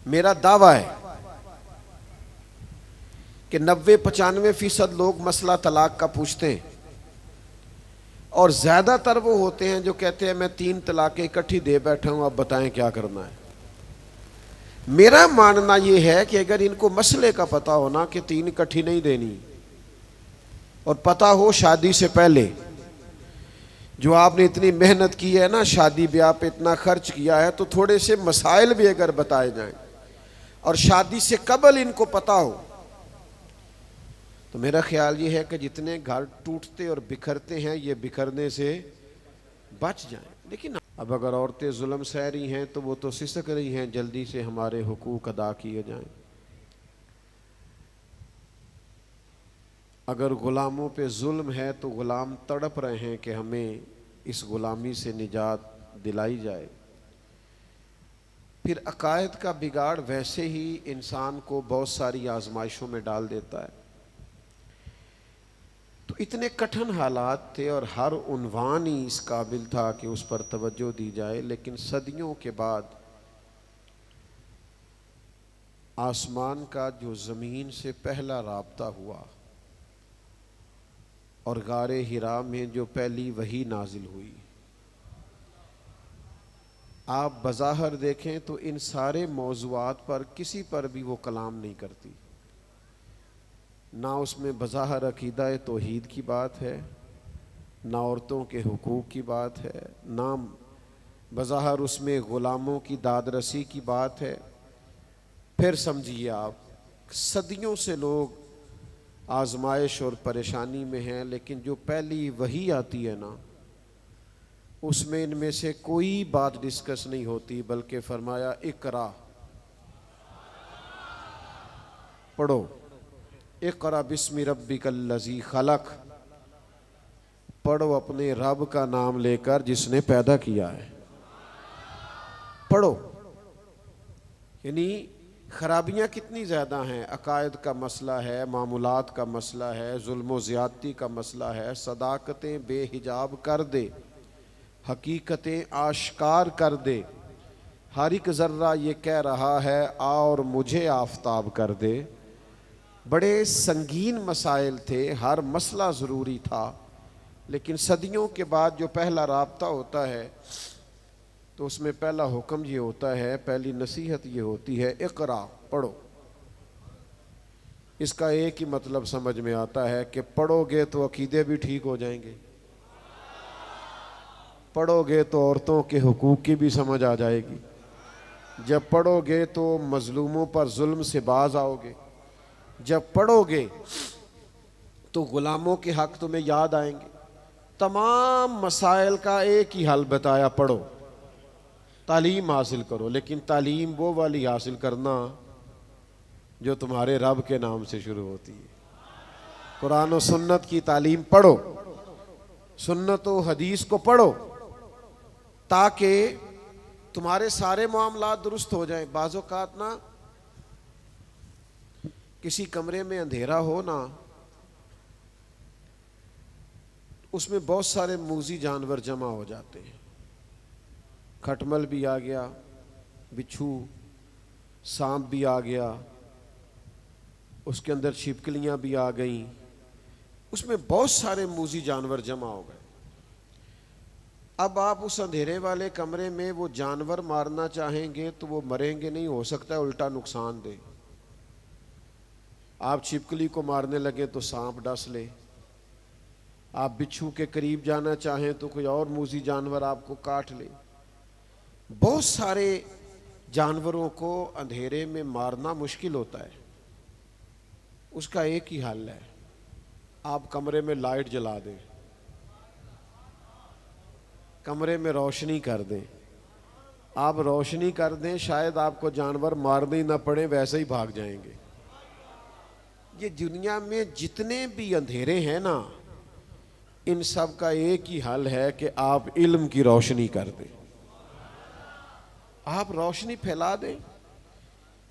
میرا دعویٰ ہے کہ 90-95% لوگ مسئلہ طلاق کا پوچھتے ہیں، اور زیادہ تر وہ ہوتے ہیں جو کہتے ہیں میں 3 طلاقیں اکٹھی دے بیٹھا ہوں، اب بتائیں کیا کرنا ہے۔ میرا ماننا یہ ہے کہ اگر ان کو مسئلے کا پتہ ہونا کہ 3 اکٹھی نہیں دینی، اور پتہ ہو شادی سے پہلے جو آپ نے اتنی محنت کی ہے نا، شادی بیاہ پہ اتنا خرچ کیا ہے، تو تھوڑے سے مسائل بھی اگر بتائے جائیں اور شادی سے قبل ان کو پتہ ہو، تو میرا خیال یہ ہے کہ جتنے گھر ٹوٹتے اور بکھرتے ہیں یہ بکھرنے سے بچ جائیں۔ لیکن اب اگر عورتیں ظلم سہ رہی ہیں تو وہ تو سسک رہی ہیں، جلدی سے ہمارے حقوق ادا کیے جائیں۔ اگر غلاموں پہ ظلم ہے تو غلام تڑپ رہے ہیں کہ ہمیں اس غلامی سے نجات دلائی جائے۔ پھر عقائد کا بگاڑ ویسے ہی انسان کو بہت ساری آزمائشوں میں ڈال دیتا ہے۔ تو اتنے کٹھن حالات تھے اور ہر عنوان ہی اس قابل تھا کہ اس پر توجہ دی جائے، لیکن صدیوں کے بعد آسمان کا جو زمین سے پہلا رابطہ ہوا اور غار حرا میں جو پہلی وحی نازل ہوئی، آپ بظاہر دیکھیں تو ان سارے موضوعات پر کسی پر بھی وہ کلام نہیں کرتی۔ نہ اس میں بظاہر عقیدہ توحید کی بات ہے، نہ عورتوں کے حقوق کی بات ہے، نہ بظاہر اس میں غلاموں کی داد رسی کی بات ہے۔ پھر سمجھیے آپ، صدیوں سے لوگ آزمائش اور پریشانی میں ہیں، لیکن جو پہلی وحی آتی ہے نا، اس میں ان میں سے کوئی بات ڈسکس نہیں ہوتی، بلکہ فرمایا اقرا، پڑھو، اقرا بسم ربک الذی خلق، پڑھو اپنے رب کا نام لے کر جس نے پیدا کیا ہے، پڑھو۔ یعنی خرابیاں کتنی زیادہ ہیں، عقائد کا مسئلہ ہے، معاملات کا مسئلہ ہے، ظلم و زیادتی کا مسئلہ ہے، صداقتیں بے حجاب کر دے، حقیقتیں آشکار کر دے، ہر ایک ذرہ یہ کہہ رہا ہے اور مجھے آفتاب کر دے۔ بڑے سنگین مسائل تھے، ہر مسئلہ ضروری تھا، لیکن صدیوں کے بعد جو پہلا رابطہ ہوتا ہے تو اس میں پہلا حکم یہ ہوتا ہے، پہلی نصیحت یہ ہوتی ہے، اقرا، پڑھو۔ اس کا ایک ہی مطلب سمجھ میں آتا ہے کہ پڑھو گے تو عقیدے بھی ٹھیک ہو جائیں گے، پڑھو گے تو عورتوں کے حقوق کی بھی سمجھ آ جائے گی، جب پڑھو گے تو مظلوموں پر ظلم سے باز آؤ گے، جب پڑھو گے تو غلاموں کے حق تمہیں یاد آئیں گے۔ تمام مسائل کا ایک ہی حل بتایا، پڑھو، تعلیم حاصل کرو، لیکن تعلیم وہ والی حاصل کرنا جو تمہارے رب کے نام سے شروع ہوتی ہے۔ قرآن و سنت کی تعلیم پڑھو، سنت و حدیث کو پڑھو، تاکہ تمہارے سارے معاملات درست ہو جائیں۔ بعض اوقات نا کسی کمرے میں اندھیرا ہو نا، اس میں بہت سارے موذی جانور جمع ہو جاتے ہیں، کھٹمل بھی آ گیا، بچھو، سانپ بھی آ گیا، اس کے اندر چھپکلیاں بھی آ گئیں، اس میں بہت سارے موذی جانور جمع ہو گئے۔ اب آپ اس اندھیرے والے کمرے میں وہ جانور مارنا چاہیں گے تو وہ مریں گے نہیں، ہو سکتا ہے الٹا نقصان دے۔ آپ چھپکلی کو مارنے لگے تو سانپ ڈس لے، آپ بچھو کے قریب جانا چاہیں تو کوئی اور موذی جانور آپ کو کاٹ لے۔ بہت سارے جانوروں کو اندھیرے میں مارنا مشکل ہوتا ہے، اس کا ایک ہی حل ہے، آپ کمرے میں لائٹ جلا دیں، کمرے میں روشنی کر دیں، آپ روشنی کر دیں، شاید آپ کو جانور مارنے نہ پڑے، ویسے ہی بھاگ جائیں گے۔ یہ دنیا میں جتنے بھی اندھیرے ہیں نا، ان سب کا ایک ہی حل ہے کہ آپ علم کی روشنی کر دیں، آپ روشنی پھیلا دیں۔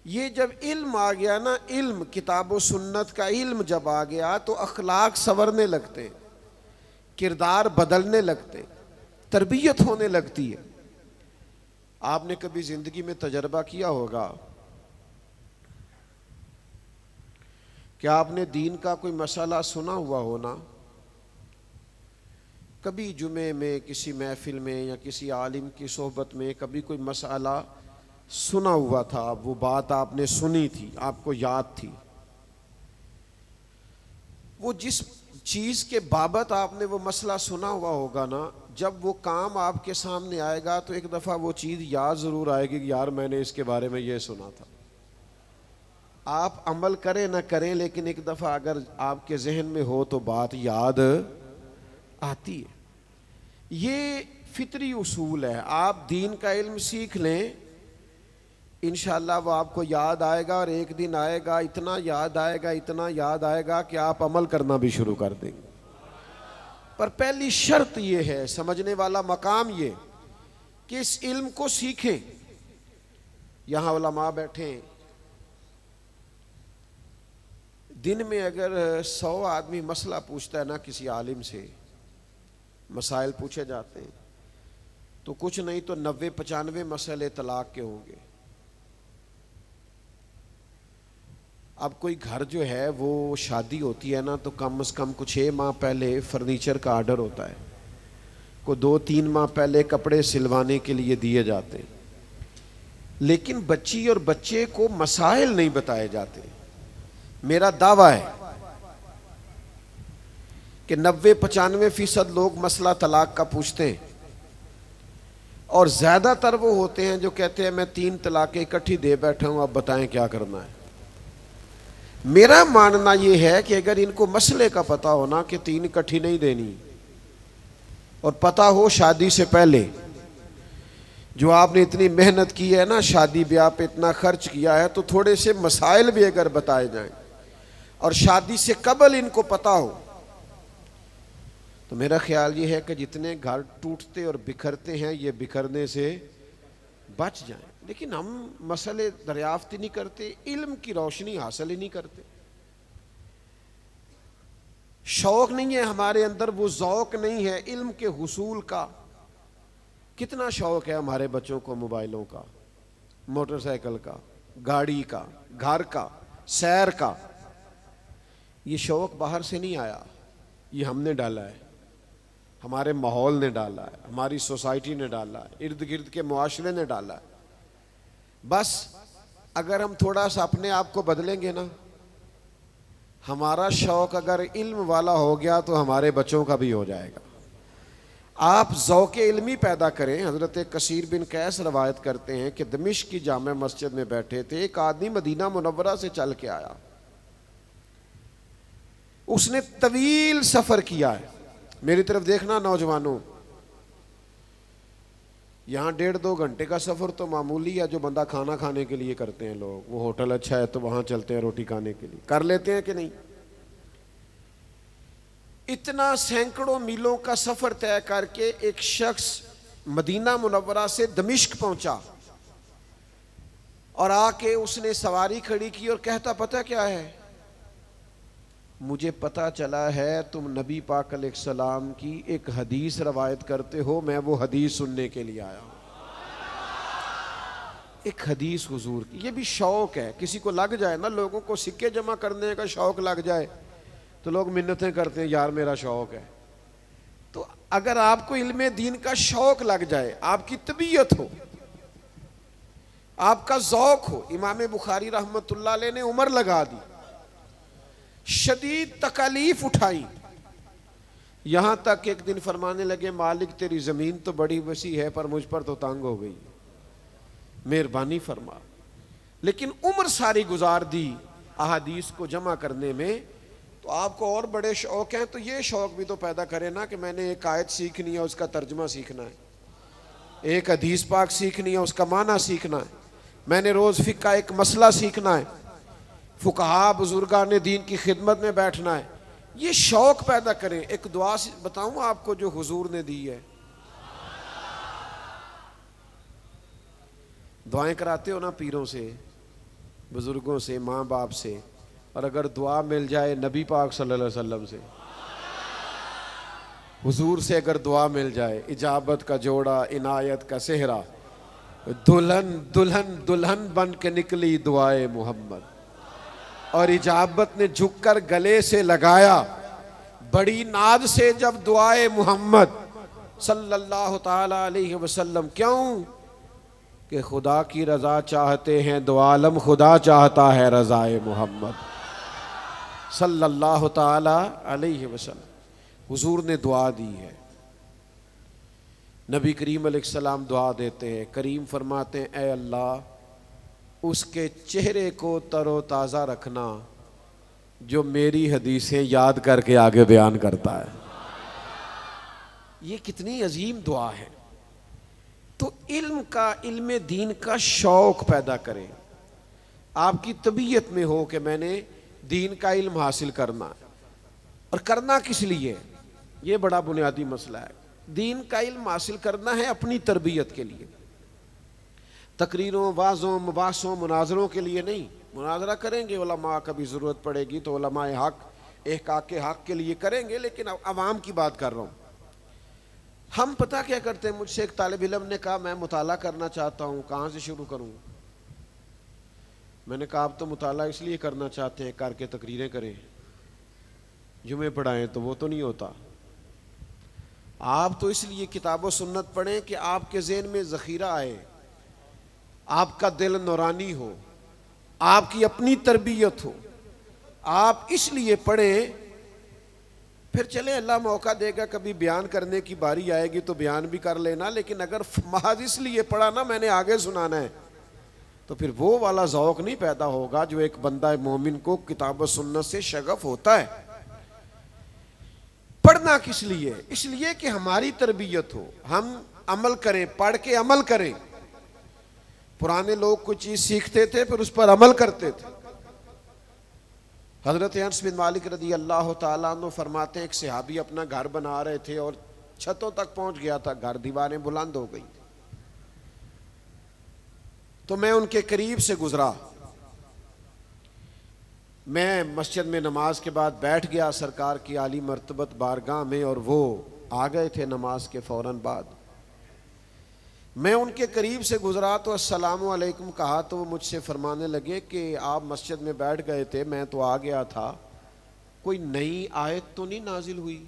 یہ جب علم آ گیا نا، علم، کتاب و سنت کا علم جب آ گیا تو اخلاق سنورنے لگتے، کردار بدلنے لگتے، تربیت ہونے لگتی ہے۔ آپ نے کبھی زندگی میں تجربہ کیا ہوگا کیا آپ نے دین کا کوئی مسئلہ سنا ہوا ہونا؟ کبھی جمعے میں کسی محفل میں یا کسی عالم کی صحبت میں کبھی کوئی مسئلہ سنا ہوا تھا، وہ بات آپ نے سنی تھی، آپ کو یاد تھی، وہ جس چیز کے بابت آپ نے وہ مسئلہ سنا ہوا ہوگا نا، جب وہ کام آپ کے سامنے آئے گا تو ایک دفعہ وہ چیز یاد ضرور آئے گی کہ یار میں نے اس کے بارے میں یہ سنا تھا۔ آپ عمل کریں نہ کریں لیکن ایک دفعہ اگر آپ کے ذہن میں ہو تو بات یاد آتی ہے۔ یہ فطری اصول ہے، آپ دین کا علم سیکھ لیں انشاءاللہ وہ آپ کو یاد آئے گا، اور ایک دن آئے گا اتنا یاد آئے گا، اتنا یاد آئے گا کہ آپ عمل کرنا بھی شروع کر دیں گے۔ پر پہلی شرط یہ ہے، سمجھنے والا مقام یہ کہ اس علم کو سیکھیں۔ یہاں علماء بیٹھے ہیں، دن میں اگر 100 آدمی مسئلہ پوچھتا ہے نا کسی عالم سے، مسائل پوچھے جاتے ہیں تو کچھ نہیں تو 90-95 مسئلے طلاق کے ہوں گے۔ اب کوئی گھر جو ہے وہ شادی ہوتی ہے نا تو کم از کم کچھ 6 ماہ پہلے فرنیچر کا آرڈر ہوتا ہے، کوئی 2-3 ماہ پہلے کپڑے سلوانے کے لیے دیے جاتے ہیں، لیکن بچی اور بچے کو مسائل نہیں بتائے جاتے۔ میرا دعویٰ ہے کہ 90-95% لوگ مسئلہ طلاق کا پوچھتے ہیں، اور زیادہ تر وہ ہوتے ہیں جو کہتے ہیں میں 3 طلاقیں اکٹھی دے بیٹھا ہوں، اب بتائیں کیا کرنا ہے۔ میرا ماننا یہ ہے کہ اگر ان کو مسئلے کا پتہ ہونا کہ 3 اکٹھی نہیں دینی، اور پتہ ہو شادی سے پہلے جو آپ نے اتنی محنت کی ہے نا، شادی بیاہ پہ اتنا خرچ کیا ہے، تو تھوڑے سے مسائل بھی اگر بتائے جائیں، اور شادی سے قبل ان کو پتہ ہو، تو میرا خیال یہ ہے کہ جتنے گھر ٹوٹتے اور بکھرتے ہیں یہ بکھرنے سے بچ جائیں۔ لیکن ہم مسئلے دریافت ہی نہیں کرتے، علم کی روشنی حاصل ہی نہیں کرتے، شوق نہیں ہے ہمارے اندر، وہ ذوق نہیں ہے علم کے حصول کا۔ کتنا شوق ہے ہمارے بچوں کو موبائلوں کا، موٹر سائیکل کا، گاڑی کا، گھر کا، سیر کا۔ یہ شوق باہر سے نہیں آیا، یہ ہم نے ڈالا ہے، ہمارے ماحول نے ڈالا ہے، ہماری سوسائٹی نے ڈالا ہے، ارد گرد کے معاشرے نے ڈالا ہے۔ بس اگر ہم تھوڑا سا اپنے آپ کو بدلیں گے نا، ہمارا شوق اگر علم والا ہو گیا تو ہمارے بچوں کا بھی ہو جائے گا۔ آپ ذوق علمی پیدا کریں۔ حضرت کثیر بن قیس روایت کرتے ہیں کہ دمشق کی جامع مسجد میں بیٹھے تھے، ایک آدمی مدینہ منورہ سے چل کے آیا، اس نے طویل سفر کیا ہے۔ میری طرف دیکھنا نوجوانوں، یہاں 1.5-2 گھنٹے کا سفر تو معمولی ہے جو بندہ کھانا کھانے کے لیے کرتے ہیں لوگ، وہ ہوٹل اچھا ہے تو وہاں چلتے ہیں روٹی کھانے کے لیے، کر لیتے ہیں کہ نہیں؟ اتنا سینکڑوں میلوں کا سفر طے کر کے ایک شخص مدینہ منورہ سے دمشق پہنچا، اور آ کے اس نے سواری کھڑی کی اور کہتا پتہ کیا ہے؟ مجھے پتہ چلا ہے تم نبی پاک علیہ السلام کی ایک حدیث روایت کرتے ہو، میں وہ حدیث سننے کے لیے آیا ہوں۔ ایک حدیث حضور کی، یہ بھی شوق ہے۔ کسی کو لگ جائے نا، لوگوں کو سکے جمع کرنے کا شوق لگ جائے تو لوگ منتیں کرتے ہیں یار میرا شوق ہے۔ تو اگر آپ کو علم دین کا شوق لگ جائے، آپ کی طبیعت ہو، آپ کا ذوق ہو۔ امام بخاری رحمۃ اللہ علیہ نے عمر لگا دی، شدید تکالیف اٹھائی، یہاں تک ایک دن فرمانے لگے مالک تیری زمین تو بڑی وسیع ہے پر مجھ پر تو تنگ ہو گئی، مہربانی فرما۔ لیکن عمر ساری گزار دی احادیث کو جمع کرنے میں۔ تو آپ کو اور بڑے شوق ہیں تو یہ شوق بھی تو پیدا کرے نا کہ میں نے ایک آیت سیکھنی ہے، اس کا ترجمہ سیکھنا ہے، ایک حدیث پاک سیکھنی ہے، اس کا معنی سیکھنا ہے، میں نے روز فقہ کا ایک مسئلہ سیکھنا ہے، فقہا بزرگان دین کی خدمت میں بیٹھنا ہے۔ یہ شوق پیدا کریں۔ ایک دعا بتاؤں آپ کو جو حضور نے دی ہے، دعائیں کراتے ہو نا پیروں سے، بزرگوں سے، ماں باپ سے، اور اگر دعا مل جائے نبی پاک صلی اللہ علیہ وسلم سے، حضور سے اگر دعا مل جائے، اجابت کا جوڑا عنایت کا صحرا، دلہن دلہن دلہن بن کے نکلی دعائے محمد، اور اجابت نے جھک کر گلے سے لگایا، بڑی ناز سے جب دعائے محمد صلی اللہ تعالی علیہ وسلم. کیوں کہ خدا کی رضا چاہتے ہیں، دو عالم خدا چاہتا ہے رضائے محمد صلی اللہ تعالی علیہ وسلم. حضور نے دعا دی ہے. نبی کریم علیہ السلام دعا دیتے ہیں. کریم فرماتے ہیں اے اللہ اس کے چہرے کو تر و تازہ رکھنا جو میری حدیثیں یاد کر کے آگے بیان کرتا ہے. یہ کتنی عظیم دعا ہے. تو علم دین کا شوق پیدا کریں. آپ کی طبیعت میں ہو کہ میں نے دین کا علم حاصل کرنا ہے. اور کرنا کس لیے؟ یہ بڑا بنیادی مسئلہ ہے. دین کا علم حاصل کرنا ہے اپنی تربیت کے لیے، تقریروں، وعظوں، مباحثوں، مناظروں کے لیے نہیں. مناظرہ کریں گے علماء، کبھی ضرورت پڑے گی تو علماء حق احقاق حق کے لیے کریں گے، لیکن عوام کی بات کر رہا ہوں. ہم پتہ کیا کرتے ہیں؟ مجھ سے ایک طالب علم نے کہا میں مطالعہ کرنا چاہتا ہوں، کہاں سے شروع کروں؟ میں نے کہا آپ تو مطالعہ اس لیے کرنا چاہتے ہیں کر کے تقریریں کریں، جمعے پڑھائیں تو وہ تو نہیں ہوتا. آپ تو اس لیے کتاب و سنت پڑھیں کہ آپ کے ذہن میں ذخیرہ آئے، آپ کا دل نورانی ہو، آپ کی اپنی تربیت ہو. آپ اس لیے پڑھیں، پھر چلے اللہ موقع دے گا کبھی بیان کرنے کی باری آئے گی تو بیان بھی کر لینا. لیکن اگر محض اس لیے پڑھا نا میں نے آگے سنانا ہے تو پھر وہ والا ذوق نہیں پیدا ہوگا جو ایک بندہ مومن کو کتاب و سنت سے شغف ہوتا ہے. پڑھنا کس لیے؟ اس لیے کہ ہماری تربیت ہو، ہم عمل کریں، پڑھ کے عمل کریں. پرانے لوگ کوئی چیز سیکھتے تھے پھر اس پر عمل کرتے تھے. حضرت انس بن مالک رضی اللہ تعالیٰ عنہ فرماتے ہیں ایک صحابی اپنا گھر بنا رہے تھے اور چھتوں تک پہنچ گیا تھا، گھر دیواریں بلند ہو گئی. تو میں ان کے قریب سے گزرا، میں مسجد میں نماز کے بعد بیٹھ گیا سرکار کی عالی مرتبت بارگاہ میں، اور وہ آ گئے تھے نماز کے فوراً بعد. میں ان کے قریب سے گزرا تو السلام علیکم کہا تو وہ مجھ سے فرمانے لگے کہ آپ مسجد میں بیٹھ گئے تھے، میں تو آ گیا تھا، کوئی نئی آیت تو نہیں نازل ہوئی؟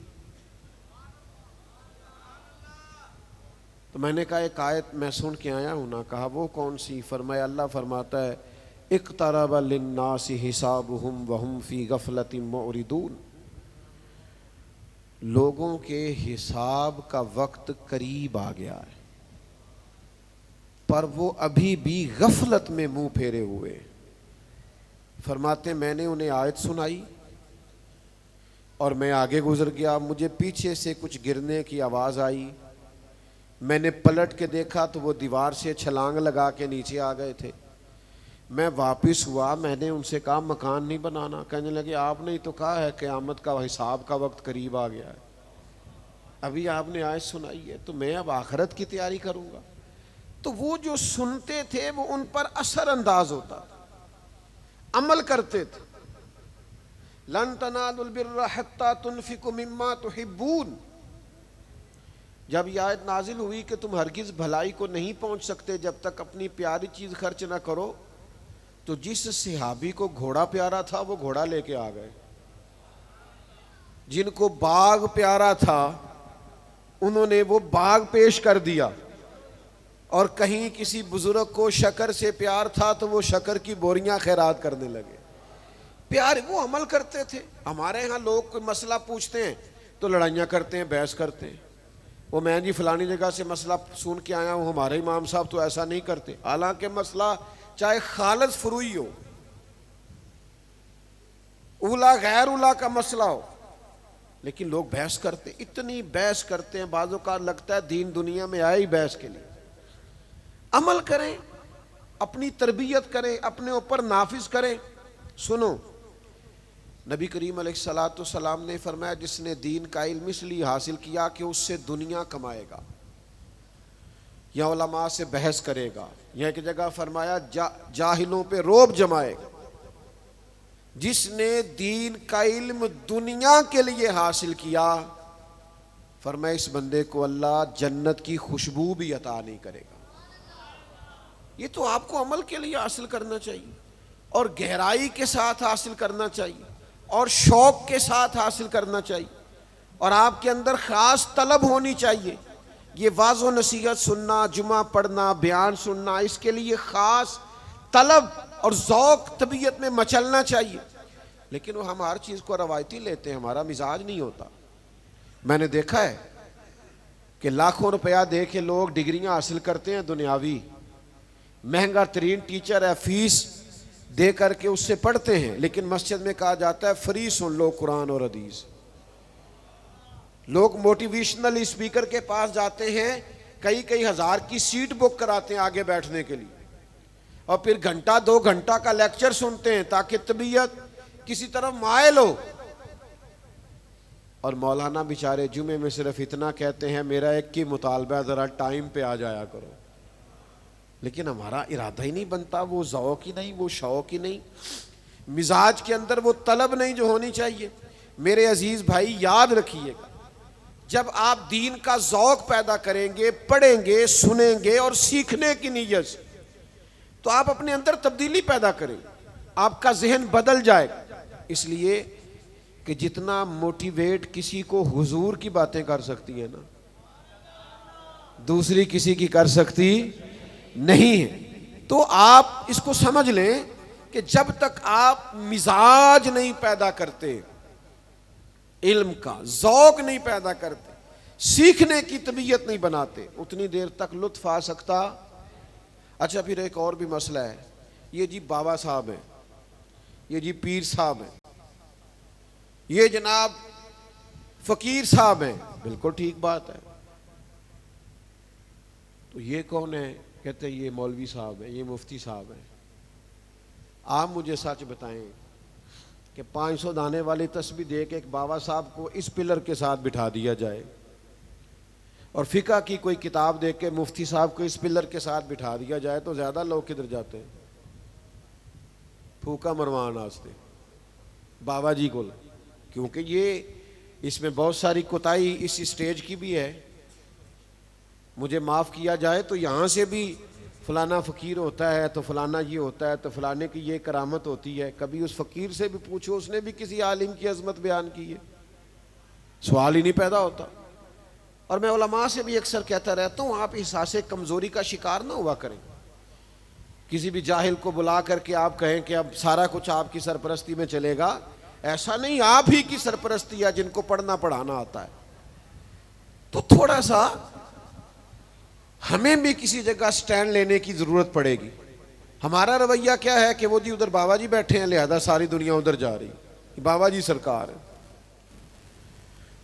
تو میں نے کہا ایک آیت میں سن کے آیا ہوں نا. کہا وہ کون سی؟ فرمایا اللہ فرماتا ہے اقترب للناس حسابهم وهم فی غفلۃ معرضون. لوگوں کے حساب کا وقت قریب آ گیا ہے پر وہ ابھی بھی غفلت میں منہ پھیرے ہوئے. فرماتے میں نے انہیں آیت سنائی اور میں آگے گزر گیا. مجھے پیچھے سے کچھ گرنے کی آواز آئی، میں نے پلٹ کے دیکھا تو وہ دیوار سے چھلانگ لگا کے نیچے آ گئے تھے. میں واپس ہوا، میں نے ان سے کہا مکان نہیں بنانا. کہنے لگے آپ نے تو کہا ہے قیامت کا حساب کا وقت قریب آ گیا ہے، ابھی آپ نے آیت سنائی ہے تو میں اب آخرت کی تیاری کروں گا. تو وہ جو سنتے تھے وہ ان پر اثر انداز ہوتا تھا، عمل کرتے تھے. لن تنالوا البر حتى تنفقوا مما تحبون. جب یہ آیت نازل ہوئی کہ تم ہرگز بھلائی کو نہیں پہنچ سکتے جب تک اپنی پیاری چیز خرچ نہ کرو، تو جس صحابی کو گھوڑا پیارا تھا وہ گھوڑا لے کے آ گئے، جن کو باغ پیارا تھا انہوں نے وہ باغ پیش کر دیا، اور کہیں کسی بزرگ کو شکر سے پیار تھا تو وہ شکر کی بوریاں خیرات کرنے لگے. پیار وہ عمل کرتے تھے. ہمارے ہاں لوگ کوئی مسئلہ پوچھتے ہیں تو لڑائیاں کرتے ہیں، بحث کرتے ہیں. وہ میں جی فلانی جگہ سے مسئلہ سن کے آیا ہوں، ہمارے امام صاحب تو ایسا نہیں کرتے. حالانکہ مسئلہ چاہے خالص فروئی ہو، اولا غیر اولا کا مسئلہ ہو، لیکن لوگ بحث کرتے، اتنی بحث کرتے ہیں بعض اوقات لگتا ہے دین دنیا میں آئے ہی بحث کے لیے. عمل کریں، اپنی تربیت کریں، اپنے اوپر نافذ کریں. سنو، نبی کریم علیہ الصلاۃ والسلام نے فرمایا جس نے دین کا علم اس لیے حاصل کیا کہ اس سے دنیا کمائے گا یا علماء سے بحث کرے گا، یا ایک جگہ فرمایا جاہلوں پہ رعب جمائے گا. جس نے دین کا علم دنیا کے لیے حاصل کیا، فرمایا اس بندے کو اللہ جنت کی خوشبو بھی عطا نہیں کرے گا. یہ تو آپ کو عمل کے لیے حاصل کرنا چاہیے. اور گہرائی کے ساتھ حاصل کرنا چاہیے اور شوق کے ساتھ حاصل کرنا چاہیے، اور آپ کے اندر خاص طلب ہونی چاہیے۔ یہ واعظ و نصیحت سننا، جمعہ پڑھنا، بیان سننا، اس کے لیے خاص طلب اور ذوق طبیعت میں مچلنا چاہیے۔ لیکن وہ ہم ہر چیز کو روایتی لیتے ہیں، ہمارا مزاج نہیں ہوتا۔ میں نے دیکھا ہے کہ لاکھوں روپیہ دے کے لوگ ڈگریاں حاصل کرتے ہیں دنیاوی، مہنگا ترین ٹیچر ہے، فیس دے کر کے اس سے پڑھتے ہیں، لیکن مسجد میں کہا جاتا ہے فری سن لو قرآن اور حدیث۔ لوگ موٹیویشنل اسپیکر کے پاس جاتے ہیں، کئی ہزار کی سیٹ بک کراتے ہیں آگے بیٹھنے کے لیے، اور پھر گھنٹہ 2 گھنٹہ کا لیکچر سنتے ہیں تاکہ طبیعت کسی طرف مائل ہو۔ اور مولانا بیچارے جمعے میں صرف اتنا کہتے ہیں، میرا ایک کی مطالبہ ہے، ذرا ٹائم پہ آ جایا کرو۔ لیکن ہمارا ارادہ ہی نہیں بنتا، وہ ذوق ہی نہیں، وہ شوق ہی نہیں، مزاج کے اندر وہ طلب نہیں جو ہونی چاہیے۔ میرے عزیز بھائی یاد رکھیے گا، جب آپ دین کا ذوق پیدا کریں گے، پڑھیں گے، سنیں گے اور سیکھنے کی نیت سے، تو آپ اپنے اندر تبدیلی پیدا کریں گے، آپ کا ذہن بدل جائے گا۔ اس لیے کہ جتنا موٹیویٹ کسی کو حضور کی باتیں کر سکتی ہیں نا، دوسری کسی کی کر سکتی نہیں ہے۔ تو آپ اس کو سمجھ لیں کہ جب تک آپ مزاج نہیں پیدا کرتے، علم کا ذوق نہیں پیدا کرتے، سیکھنے کی طبیعت نہیں بناتے، اتنی دیر تک لطف آ سکتا۔ اچھا پھر ایک اور بھی مسئلہ ہے، یہ جی بابا صاحب ہیں، یہ جی پیر صاحب ہیں، یہ جناب فقیر صاحب ہیں، بالکل ٹھیک بات ہے۔ تو یہ کون ہے؟ کہتے ہیں یہ مولوی صاحب ہیں، یہ مفتی صاحب ہیں۔ آپ مجھے سچ بتائیں کہ 500 دانے والی تسبیح دے کے ایک بابا صاحب کو اس پلر کے ساتھ بٹھا دیا جائے، اور فقہ کی کوئی کتاب دے کے مفتی صاحب کو اس پلر کے ساتھ بٹھا دیا جائے، تو زیادہ لوگ کدھر جاتے ہیں؟ پھوکا مروان آستے بابا جی کو، کیونکہ یہ اس میں بہت ساری کوتاہی اس اسٹیج کی بھی ہے۔ مجھے معاف کیا جائے تو یہاں سے بھی فلانا فقیر ہوتا ہے تو فلانا یہ ہوتا ہے تو فلانے کی یہ کرامت ہوتی ہے۔ کبھی اس فقیر سے بھی پوچھو، اس نے بھی کسی عالم کی عظمت بیان کی ہے؟ سوال ہی نہیں پیدا ہوتا۔ اور میں علماء سے بھی اکثر کہتا رہتا ہوں، آپ احساس کمزوری کا شکار نہ ہوا کریں۔ کسی بھی جاہل کو بلا کر کے آپ کہیں کہ اب سارا کچھ آپ کی سرپرستی میں چلے گا، ایسا نہیں، آپ ہی کی سرپرستی ہے جن کو پڑھنا پڑھانا آتا ہے۔ تو تھوڑا سا ہمیں بھی کسی جگہ سٹینڈ لینے کی ضرورت پڑے گی۔ ہمارا رویہ کیا ہے کہ وہ جی ادھر بابا جی بیٹھے ہیں لہذا ساری دنیا ادھر جا رہی، بابا جی سرکار ہے۔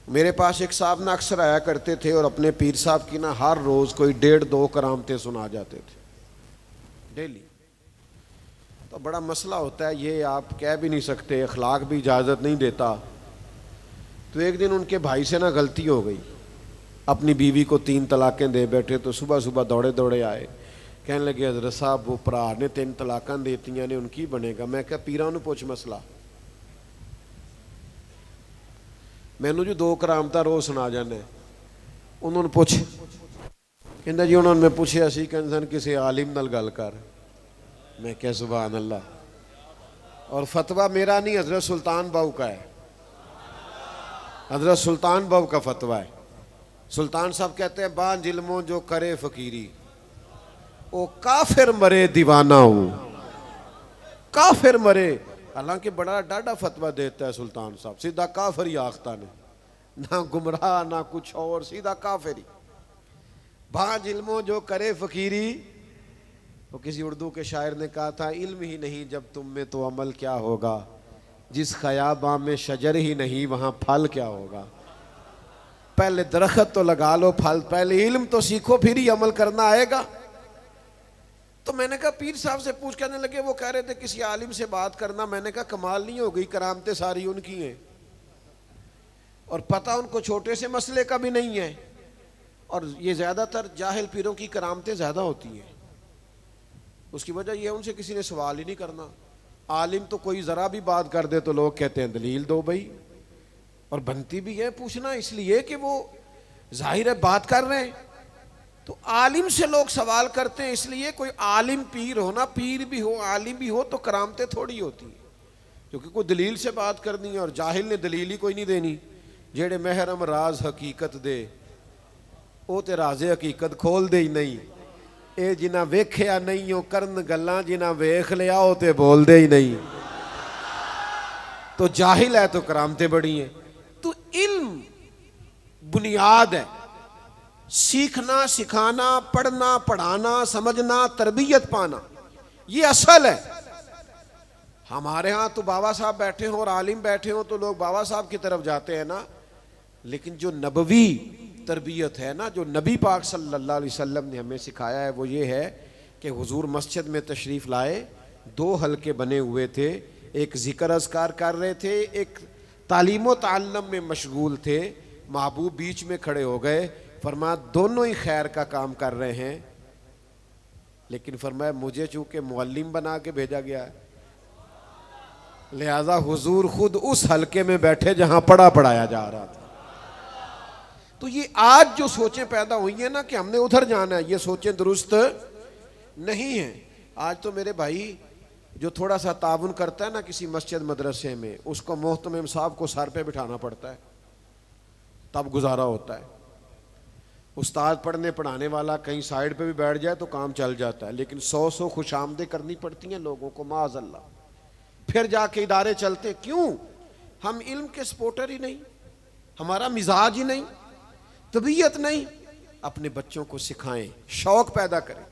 میرے پاس ایک صاحب نہ اکثر آیا کرتے تھے اور اپنے پیر صاحب کی نہ ہر روز کوئی 1.5-2 کرامتیں سنا جاتے تھے ڈیلی۔ تو بڑا مسئلہ ہوتا ہے، یہ آپ کہہ بھی نہیں سکتے، اخلاق بھی اجازت نہیں دیتا۔ تو ایک دن ان کے بھائی سے نہ غلطی ہو گئی، اپنی بیوی کو 3 طلاقیں دے بیٹھے، تو صبح صبح دوڑے آئے، کہنے لگے حضرت صاحب وہ پرا نے 3 طلاقیں دیتی نے، ان کی بنے گا؟ میں کہا پیراں نوں پوچھ مسئلہ، مینوں جو 2 کرامتاں روز سنا جانے، انہوں نے پوچھ، کہندا جی انہوں نے میں پوچھیا سی کہ انسان کسی عالم نال گل کر۔ میں کہا سبحان اللہ، اور فتویٰ میرا نہیں، حضرت سلطان باؤ کا ہے، حضرت سلطان باؤ کا فتویٰ ہے۔ سلطان صاحب کہتے ہیں بانج علموں جو کرے فقیری، او کافر مرے دیوانہ ہوں، کافر مرے۔ حالانکہ بڑا ڈاڈا فتویٰ دیتا ہے سلطان صاحب، سیدھا کافر ہی آختہ نے، نہ گمراہ نہ کچھ اور، سیدھا کافر ہی۔ بانج علموں جو کرے فقیری، وہ کسی اردو کے شاعر نے کہا تھا علم ہی نہیں جب تم میں تو عمل کیا ہوگا، جس خیاباں میں شجر ہی نہیں وہاں پھل کیا ہوگا۔ پہلے درخت تو لگا لو، پھل پہلے علم تو سیکھو، پھر ہی عمل کرنا آئے گا۔ تو میں نے کہا پیر صاحب سے پوچھ، کرنے لگے وہ کہہ رہے تھے کسی عالم سے بات کرنا۔ میں نے کہا کمال نہیں ہو گئی، کرامتیں ساری ان کی ہیں، اور پتہ ان کو چھوٹے سے مسئلے کا بھی نہیں ہے، اور یہ زیادہ تر جاہل پیروں کی کرامتیں زیادہ ہوتی ہیں۔ اس کی وجہ یہ ہے ان سے کسی نے سوال ہی نہیں کرنا۔ عالم تو کوئی ذرا بھی بات کر دے تو لوگ کہتے ہیں دلیل دو بھائی، اور بنتی بھی ہے پوچھنا، اس لیے کہ وہ ظاہر ہے بات کر رہے ہیں۔ تو عالم سے لوگ سوال کرتے ہیں اس لیے کوئی عالم پیر ہو نا، پیر بھی ہو عالم بھی ہو تو کرامتیں تھوڑی ہوتی ہیں، کیونکہ کوئی دلیل سے بات کرنی ہے اور جاہل نے دلیل ہی کوئی نہیں دینی. جیڑے محرم راز حقیقت دے وہ تے راز حقیقت کھول دے ہی نہیں. اے جنہ ویکھیا نہیں ہو کرن گلاں، جنہ ویکھ لیا وہ تے بول دے ہی نہیں. تو جاہل ہے تو کرامتیں بڑی ہیں. تو علم بنیاد ہے، سیکھنا سکھانا پڑھنا پڑھانا سمجھنا تربیت پانا یہ اصل ہے. ہمارے ہاں تو بابا صاحب بیٹھے ہوں اور عالم بیٹھے ہوں تو لوگ بابا صاحب کی طرف جاتے ہیں نا، لیکن جو نبوی تربیت ہے نا، جو نبی پاک صلی اللہ علیہ وسلم نے ہمیں سکھایا ہے وہ یہ ہے کہ حضور مسجد میں تشریف لائے، 2 حلقے بنے ہوئے تھے، ایک ذکر اذکار کر رہے تھے، ایک تعلیم و تعلم میں مشغول تھے. محبوب بیچ میں کھڑے ہو گئے، فرمایا دونوں ہی خیر کا کام کر رہے ہیں، لیکن فرمایا مجھے چونکہ معلم بنا کے بھیجا گیا ہے لہذا حضور خود اس حلقے میں بیٹھے جہاں پڑھایا جا رہا تھا. تو یہ آج جو سوچیں پیدا ہوئی ہیں نا کہ ہم نے ادھر جانا ہے، یہ سوچیں درست نہیں ہیں. آج تو میرے بھائی جو تھوڑا سا تعاون کرتا ہے نا کسی مسجد مدرسے میں، اس کو محتمم صاحب کو سر پہ بٹھانا پڑتا ہے تب گزارا ہوتا ہے. استاد پڑھنے پڑھانے والا کہیں سائیڈ پہ بھی بیٹھ جائے تو کام چل جاتا ہے، لیکن 100 خوش آمدیں کرنی پڑتی ہیں لوگوں کو معاذ اللہ، پھر جا کے ادارے چلتے. کیوں؟ ہم علم کے سپورٹر ہی نہیں، ہمارا مزاج ہی نہیں، طبیعت نہیں. اپنے بچوں کو سکھائیں، شوق پیدا کریں.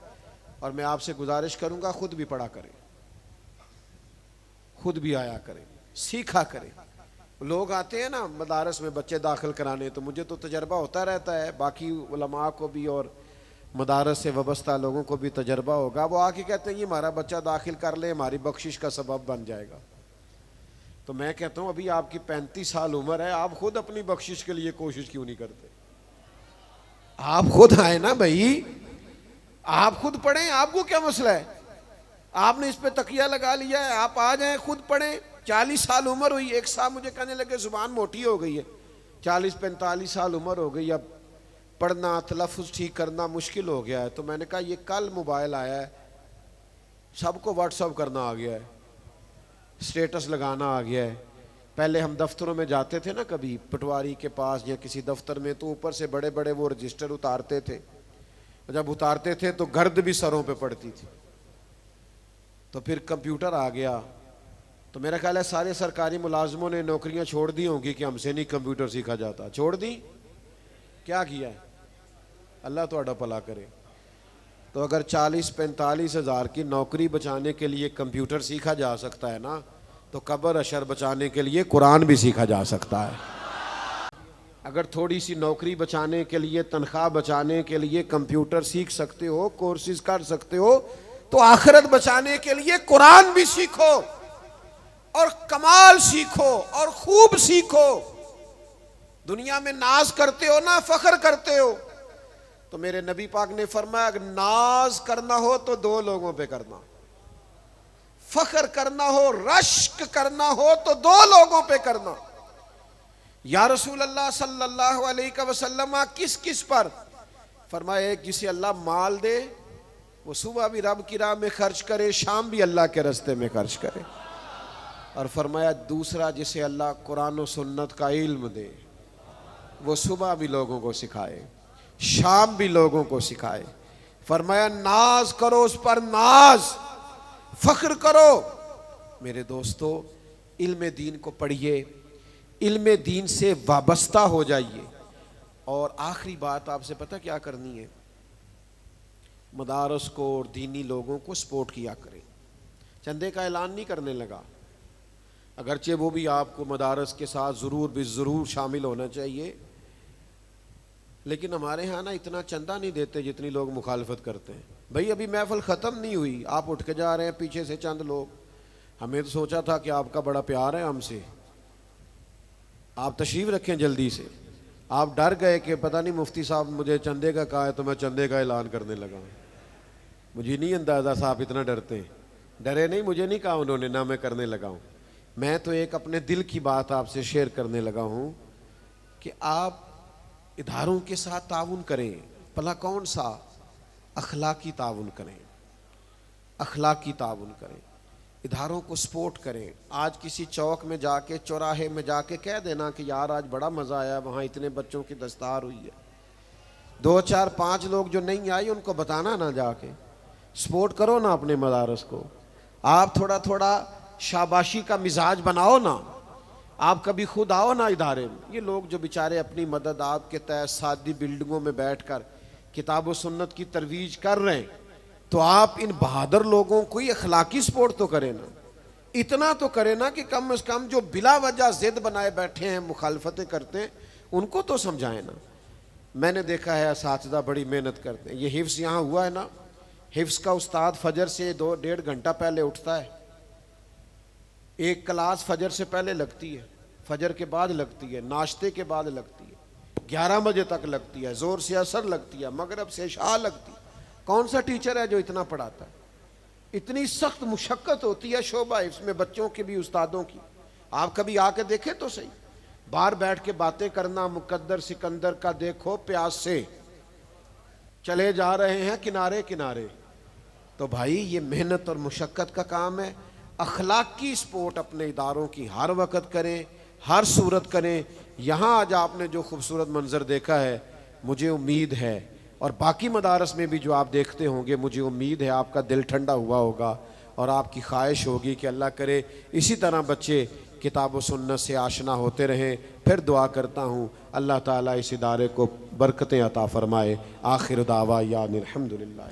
اور میں آپ سے گزارش کروں گا خود بھی پڑھا کریں، خود بھی آیا کریں، سیکھا کریں. لوگ آتے ہیں نا مدارس میں بچے داخل کرانے، تو مجھے تو تجربہ ہوتا رہتا ہے، باقی علماء کو بھی اور مدارس سے وابستہ لوگوں کو بھی تجربہ ہوگا. وہ آ کے کہتے ہیں یہ ہمارا بچہ داخل کر لے، ہماری بخشش کا سبب بن جائے گا. تو میں کہتا ہوں ابھی آپ کی 35 سال عمر ہے، آپ خود اپنی بخشش کے لیے کوشش کیوں نہیں کرتے؟ آپ خود آئے نا بھائی، آپ خود پڑھیں. آپ کو کیا مسئلہ ہے؟ آپ نے اس پہ تکیہ لگا لیا ہے، آپ آ جائیں خود پڑھیں. 40 سال عمر ہوئی، ایک صاحب مجھے کہنے لگے زبان موٹی ہو گئی ہے، 40-45 سال عمر ہو گئی، اب پڑھنا تلفظ ٹھیک کرنا مشکل ہو گیا ہے. تو میں نے کہا یہ کل موبائل آیا ہے، سب کو واٹس اپ کرنا آ گیا ہے، سٹیٹس لگانا آ گیا ہے. پہلے ہم دفتروں میں جاتے تھے نا کبھی پٹواری کے پاس یا کسی دفتر میں، تو اوپر سے بڑے بڑے وہ رجسٹر اتارتے تھے، جب اتارتے تھے تو گرد بھی سروں پہ پڑتی تھی. تو پھر کمپیوٹر آ گیا، تو میرا خیال ہے سارے سرکاری ملازموں نے نوکریاں چھوڑ دی ہوں گی کہ ہم سے نہیں کمپیوٹر سیکھا جاتا. چھوڑ دی؟ کیا کیا ہے؟ اللہ تہاڈا بھلا کرے. تو اگر 40-45 ہزار کی نوکری بچانے کے لیے کمپیوٹر سیکھا جا سکتا ہے نا، تو قبر اشر بچانے کے لیے قرآن بھی سیکھا جا سکتا ہے. اگر تھوڑی سی نوکری بچانے کے لیے، تنخواہ بچانے کے لیے کمپیوٹر سیکھ سکتے ہو، کورسز کر سکتے ہو، تو آخرت بچانے کے لیے قرآن بھی سیکھو اور کمال سیکھو اور خوب سیکھو. دنیا میں ناز کرتے ہو نا، فخر کرتے ہو، تو میرے نبی پاک نے فرمایا اگر ناز کرنا ہو تو 2 لوگوں پہ کرنا، فخر کرنا ہو، رشک کرنا ہو تو 2 لوگوں پہ کرنا. یا رسول اللہ صلی اللہ علیہ وسلم کس کس پر؟ فرمایا ایک جسے اللہ مال دے، وہ صبح بھی رب کی راہ میں خرچ کرے، شام بھی اللہ کے راستے میں خرچ کرے. اور فرمایا دوسرا جسے اللہ قرآن و سنت کا علم دے، وہ صبح بھی لوگوں کو سکھائے، شام بھی لوگوں کو سکھائے. فرمایا ناز کرو اس پر، ناز، فخر کرو. میرے دوستو علم دین کو پڑھیے، علم دین سے وابستہ ہو جائیے. اور آخری بات آپ سے پتہ کیا کرنی ہے؟ مدارس کو اور دینی لوگوں کو سپورٹ کیا کریں. چندے کا اعلان نہیں کرنے لگا، اگرچہ وہ بھی آپ کو مدارس کے ساتھ ضرور شامل ہونا چاہیے، لیکن ہمارے ہاں نا اتنا چندہ نہیں دیتے جتنی لوگ مخالفت کرتے ہیں. بھئی ابھی محفل ختم نہیں ہوئی، آپ اٹھ کے جا رہے ہیں پیچھے سے چند لوگ. ہمیں تو سوچا تھا کہ آپ کا بڑا پیار ہے ہم سے، آپ تشریف رکھیں جلدی سے. آپ ڈر گئے کہ پتہ نہیں مفتی صاحب مجھے چندے کا کہا ہے تو میں چندے کا اعلان کرنے لگا. مجھے نہیں اندازہ صاحب اتنا ڈرتے ہیں. ڈرے نہیں، مجھے نہیں کہا انہوں نے، نہ میں کرنے لگا ہوں. میں تو ایک اپنے دل کی بات آپ سے شیئر کرنے لگا ہوں کہ آپ اداروں کے ساتھ تعاون کریں، بھلا کون سا؟ اخلاقی تعاون کریں، اخلاقی تعاون کریں، اداروں کو سپورٹ کریں۔ آج کسی چوک میں جا کے، چوراہے میں جا کے کہہ دینا کہ یار آج بڑا مزہ آیا، وہاں اتنے بچوں کی دستار ہوئی ہے۔ 2 4 5 لوگ جو نہیں آئی ان کو بتانا نا، جا کے سپورٹ کرو نا اپنے مدارس کو۔ آپ تھوڑا تھوڑا شاباشی کا مزاج بناؤ نا، آپ کبھی خود آؤ نا ادارے میں۔ یہ لوگ جو بیچارے اپنی مدد آپ کے تحت سادی بلڈنگوں میں بیٹھ کر کتاب و سنت کی ترویج کر رہے ہیں، تو آپ ان بہادر لوگوں کو ہی اخلاقی سپورٹ تو کریں نا، اتنا تو کریں نا کہ کم از کم جو بلا وجہ ضد بنائے بیٹھے ہیں، مخالفتیں کرتے ہیں، ان کو تو سمجھائیں نا۔ میں نے دیکھا ہے اساتذہ بڑی محنت کرتے ہیں۔ یہ حفظ یہاں ہوا ہے نا، حفظ کا استاد فجر سے 2-1.5 گھنٹہ پہلے اٹھتا ہے، ایک کلاس فجر سے پہلے لگتی ہے، فجر کے بعد لگتی ہے، ناشتے کے بعد لگتی ہے، 11 بجے تک لگتی ہے، زور سے عصر لگتی ہے، مغرب سے عشاء لگتی ہے۔ کون سا ٹیچر ہے جو اتنا پڑھاتا ہے؟ اتنی سخت مشقت ہوتی ہے شعبہ حفظ میں، بچوں کی بھی استادوں کی۔ آپ کبھی آ کے دیکھیں تو صحیح، باہر بیٹھ کے باتیں کرنا، مقدر سکندر کا دیکھو پیاس سے چلے جا رہے ہیں کنارے کنارے۔ تو بھائی یہ محنت اور مشقت کا کام ہے۔ اخلاقی سپورٹ اپنے اداروں کی ہر وقت کریں، ہر صورت کریں۔ یہاں آج آپ نے جو خوبصورت منظر دیکھا ہے، مجھے امید ہے، اور باقی مدارس میں بھی جو آپ دیکھتے ہوں گے، مجھے امید ہے آپ کا دل ٹھنڈا ہوا ہوگا، اور آپ کی خواہش ہوگی کہ اللہ کرے اسی طرح بچے کتاب و سنت سے آشنا ہوتے رہیں۔ پھر دعا کرتا ہوں اللہ تعالیٰ اس ادارے کو برکتیں عطا فرمائے۔ آخر دعویٰ الحمدللہ۔